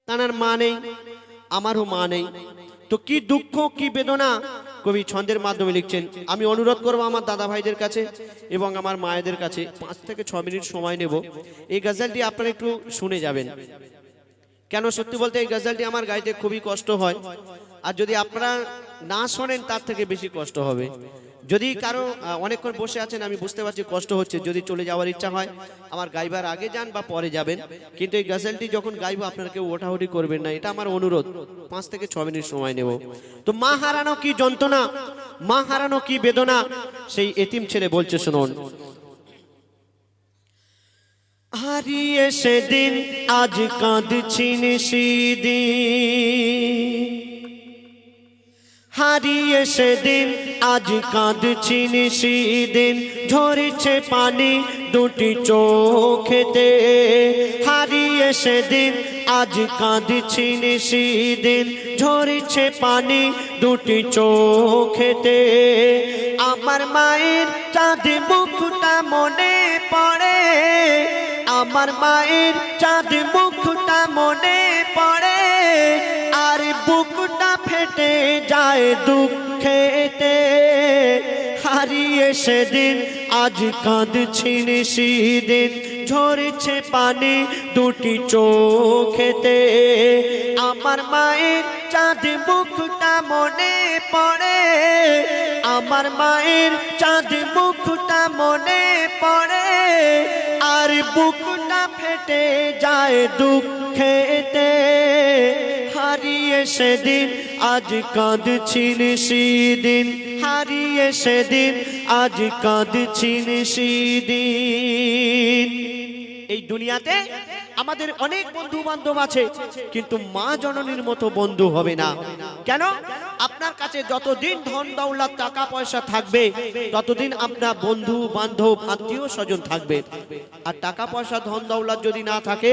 তার মা নেই, আমারও মা নেই। তো কি দুঃখ কি বেদনা কবি ছন্দের মাধ্যমে লিখছেন। আমি অনুরোধ করব আমার দাদা ভাইদের কাছে এবং আমার মায়েদের কাছে 5 থেকে 6 মিনিট সময় নেব। এই গজলটি আপনারা একটু শুনে যাবেন। কেন সত্যি বলতে এই গজলটি আমার গাইতে খুবই কষ্ট হয়, আর যদি আপনারা না শোনেন তার থেকে বেশি কষ্ট হবে। যদি কারো অনেকক্ষণ বসে আছেন, আমি বুঝতে পারছি কষ্ট হচ্ছে, যদি চলে যাওয়ার ইচ্ছা হয় আমার গাইবার আগে যান বা পরে যাবেন, কিন্তু এই গজলটি যখন গাইবো আপনারা কেউ ওঠাউঠি করবেন না, এটা আমার অনুরোধ। 5 থেকে 6 মিনিট সময় নেব। তো মা হারানো কি যন্ত্রণা, মা হারানো কি বেদনা, সেই এতিম ছেলে বলছে শুনুন। হারিয়ে সেদিন আজ কাঁদছি সেদিন, হারিয়ে সেদিন আজ কাঁদছি সেদিন, ঝরেছে পানি দুটি চোখেতে। হারিয়ে সেদিন আজ কাঁদছি সেদিন, ঝরেছে পানি দুটি চোখেতে। আমার মায়ের চাঁদ মুখটা মনে পড়ে, আমার মায়ের চাঁদ মুখটা মনে পড়ে, আর বুকটা ফেটে যায় দুঃখেতে। হারিয়ে সেদিন আজ কাঁদছি সেদিন, ঝরেছে পানি দুটি চোখেতে। আমার মায়ের চাঁদ মুখটা মনে পড়ে, আমার মায়ের চাঁদ মুখটা মনে পড়ে, আর বুকটা ফেটে যায় দুঃখেতে। হারিয়ে সেদিন আজ কাঁদছি সেদিন, হারিয়ে সেদিন আজ কাঁদছি সেদিন। এই দুনিয়াতে আমাদের অনেক বন্ধু বান্ধব আছে, কিন্তু মা জননীর মতো বন্ধু হবে না। কেন? আপনার কাছে যতদিন ধন দৌলত টাকা পয়সা থাকবে ততদিন আপনার বন্ধু বান্ধব আত্মীয় স্বজন থাকবে। আর টাকা পয়সা ধন দৌলত যদি না থাকে,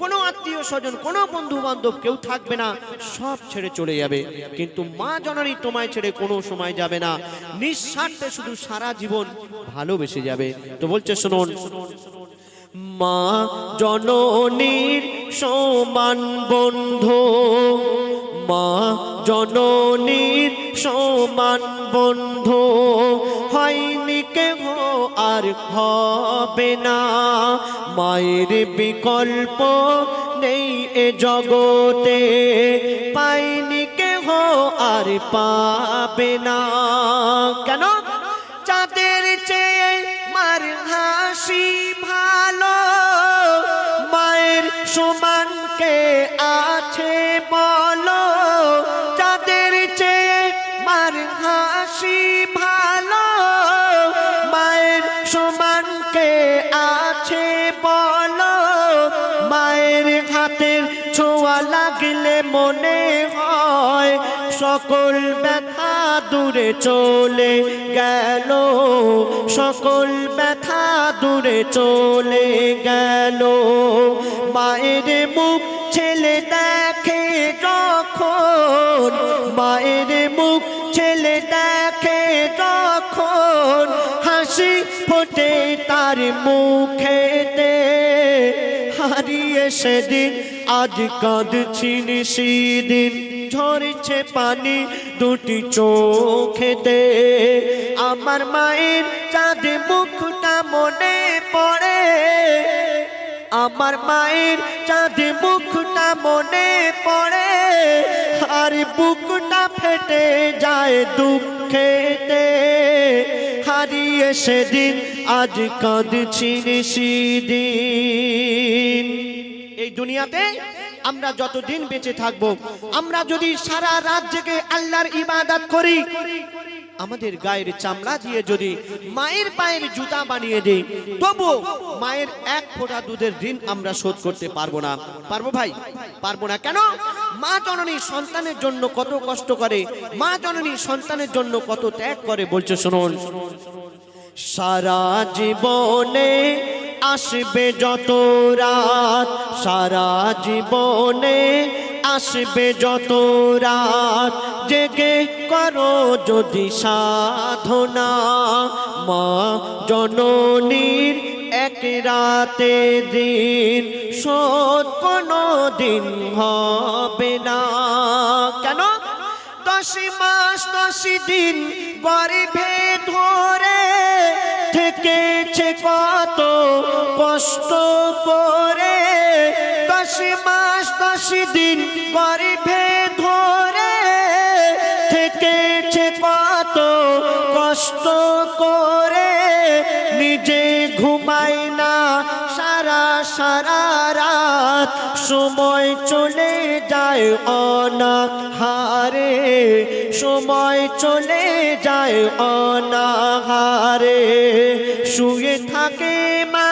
কোনো আত্মীয় স্বজন কোনো বন্ধু বান্ধব কেউ থাকবে না, সব ছেড়ে চলে যাবে। কিন্তু মা জননী তোমায় ছেড়ে কোনো সময় যাবে না, নিঃস্বার্থে শুধু সারা জীবন ভালোবেসে যাবে। তো বলছে শুনুন, মা জননীর সমান বন্ধু, মা জননীর সমান বন্ধু, হয়নি কেহ আর হবে না। মায়ের বিকল্প নেই এ জগতে, পাইনি কেহ আর পাবে না। কেন? চাঁদের চেয়ে মার হাসি ভালো, মায়ের সমান কে আছে বলো। চাঁদের চেয়ে মার হাসি ভালো, মায়ের সমান কে আছে বলো। মায়ের হাতের ছোঁয়া লাগলে মনে হয় সকল ব্যথা দূরে চলে গেল, সকল ব্যথা দূরে চলে গেল। মায়ের মুখ ছেলে দেখে যখন, মায়ের মুখ ছেলে দেখে যখন, হাসি ফোটে তার মুখেতে। হারিয়ে সেদিন আজ কাঁদছি সেদিন, ঝরেছে পানি দুটি চোখেতে। আমার মায়ের চাঁদ মুখটা মনে পড়ে, আমার মায়ের চাঁদ মুখটা মনে পড়ে, আর বুকটা ফেটে যায় দুঃখেতে। হারিয়ে সেদিন আজ কাঁদছি সেদিন। এই দুনিয়াতে আমরা যতদিন বেঁচে থাকবো, আমরা যদি সারা রাত জেগে আল্লাহর ইবাদত করি, আমাদের গায়ের চামড়া দিয়ে যদি মায়ের পায়ের জুতা বানিয়ে দেই, তবু মায়ের এক ফোঁটা দুধের ঋণ আমরা শোধ করতে পারবো না। পারবো ভাই? পারবো না। কেন? মা জননী সন্তানের জন্য কত কষ্ট করে, মা জননী সন্তানের জন্য কত ত্যাগ করে। বলছে শুনুন, সারা জীবনে আসবে যত রাত, সারা জীবনে আসবে যত রাত, জেগে করো যদি সাধনা। মা জননীর এক রাতে দিন শোধ কোনো দিন হবে না। কেন? 10 মাস 10 দিন গর্ভে ধরে থেকেছে কত কষ্ট করে। 10 মাস 10 দিন গর্ভে ধরে থেকেছে কত কষ্ট করে। নিজে ঘুমায় না সারা সারা রাত, সময় চলে যায় অনাহারে, সময় চলে যায় অনাহারে। শুয়ে থাকে মা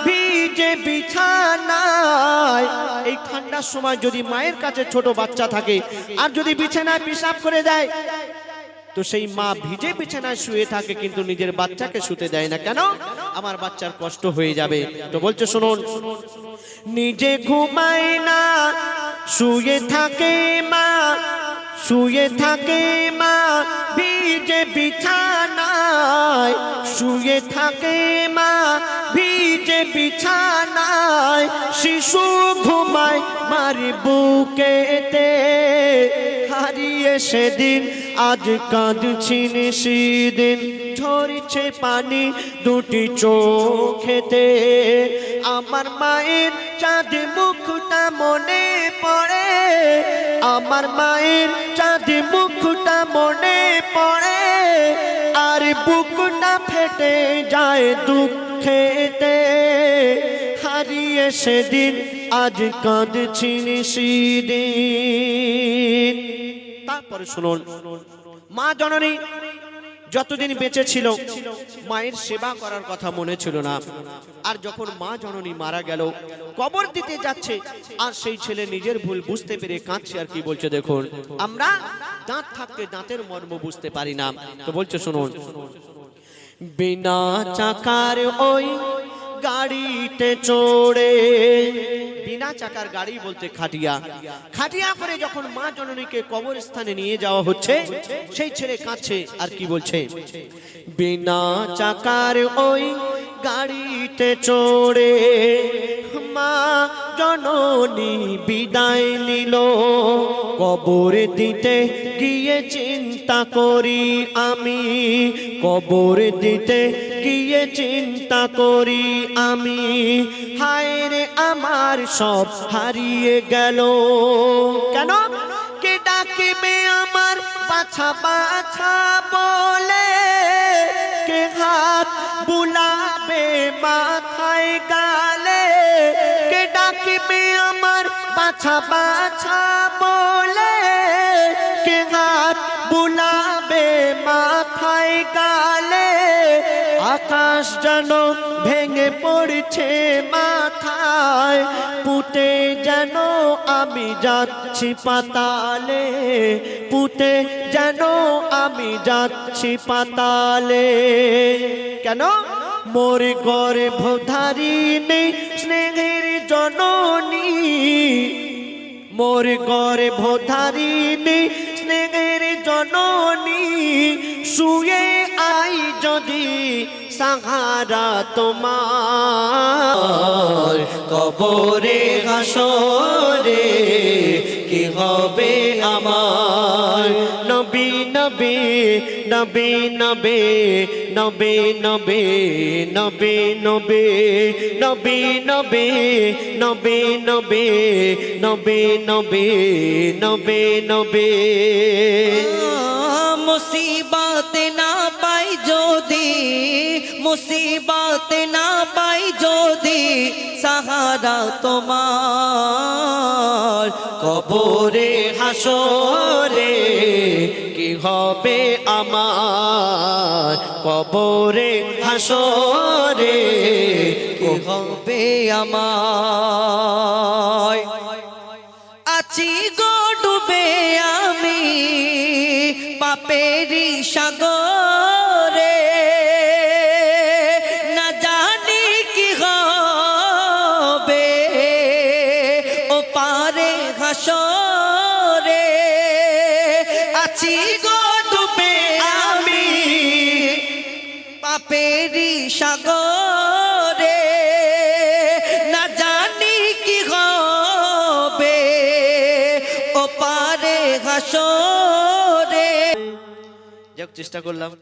ভিজে বিছানায়। এই ঠান্ডার সময় যদি মায়ের কাছে ছোট বাচ্চা থাকে আর যদি বিছানায় পেশাব করে দেয়, তো সেই মা ভিজে বিছানায় শুয়ে থাকে কিন্তু নিজের বাচ্চাকে শুতে দেয় না। কেন? আমার বাচ্চার কষ্ট হয়ে যাবে। তো বলছে শুনুন, নিজে ঘুমায় না শুয়ে থাকে মা, শুয়ে থাকে মা ভিজে বিছানায়, শুয়ে থাকে মা ভিজে বিছানায়। শিশু ঘুমায় মার বুকেতে, হারিয়ে সেদিন আজ কাঁদছিন সেদিন। ঝরছে পানি দুটি চোখেতে, আমার মায়ের চাঁদ মুখটা মনে পড়ে, আমার মায়ের চাঁদ মুখটা মনে পড়ে। আর বুকটা ফেটে যায় দুঃখেতে, হারিয়ে সেদিন আজ কাঁদছিন সেদিন। তারপরে শুনুন, মা জননী যতদিন বেঁচে ছিল মায়ের সেবা করার কথা মনে ছিল না। আর যখন মা জননী মারা গেল, কবর দিতে যাচ্ছে, আর সেই ছেলে নিজের ভুল বুঝতে পেরে কাঁদছে। আর কি বলছে দেখুন, আমরা দাঁত থাকতে দাঁতের মর্ম বুঝতে পারি না। তো বলছে শুনুন, বিনা চাকার ওই গাড়িতে চড়ে, বিনা চাকার গাড়ি বলতে খাটিয়া, খাটিয়া করে যখন মা জননীকে কবরস্থানে নিয়ে যাওয়া হচ্ছে, সেই ছেলে কাঁদছে। আর কি বলছে, বিনা চাকার ওই গাড়িতে চড়ে মা জননী বিদায় নিল। কবর দিতে গিয়ে চিন্তা করি আমি, কবর দিতে গিয়ে চিন্তা করি আমি। হায় রে আমার সব হারিয়ে গেল। কেন? কে ডাকিবে আমার বাছা বাছা বলে, কে হাত বুলাবে মাথায় গালে। কে ডাকিবে আমার বাছা বাছা বলে, কে হাত বুলাবে মাথায় গালে। আকাশ যেন ভেঙে পড়ছে মাথায়, পুঁতে যেন আমি যাচ্ছি পাতালে, পুঁতে যেন আমি যাচ্ছি পাতালে। কেন? মোর গর্ভধারিণী স্নেহের জননী, মোর গর্ভধারিণী স্নেহের জননী। শুয়ে আই যদি সাহারা তোমার, কবরে হাসরে কি হবে আমার। নবী নবী নবী নবী নবী নবী নবী নবী নবী নবী নবী নবী নবী নবী নবী নবী। মুসিবত না পাই যদি, মুসিবত না পাই যদি সাহারা তোমার, কবরে হাসরে কি হবে আমার। কবরে হাসরে কি হবে আমার। আছি গো ডুবে আমি পাপেরি সাগরে, না জানি কি হবে ও পারে হাসরে। আছি গো ডুবে আমি পাপেরি সাগরে, ও পারে হাসরে। যাক চেষ্টা করলাম।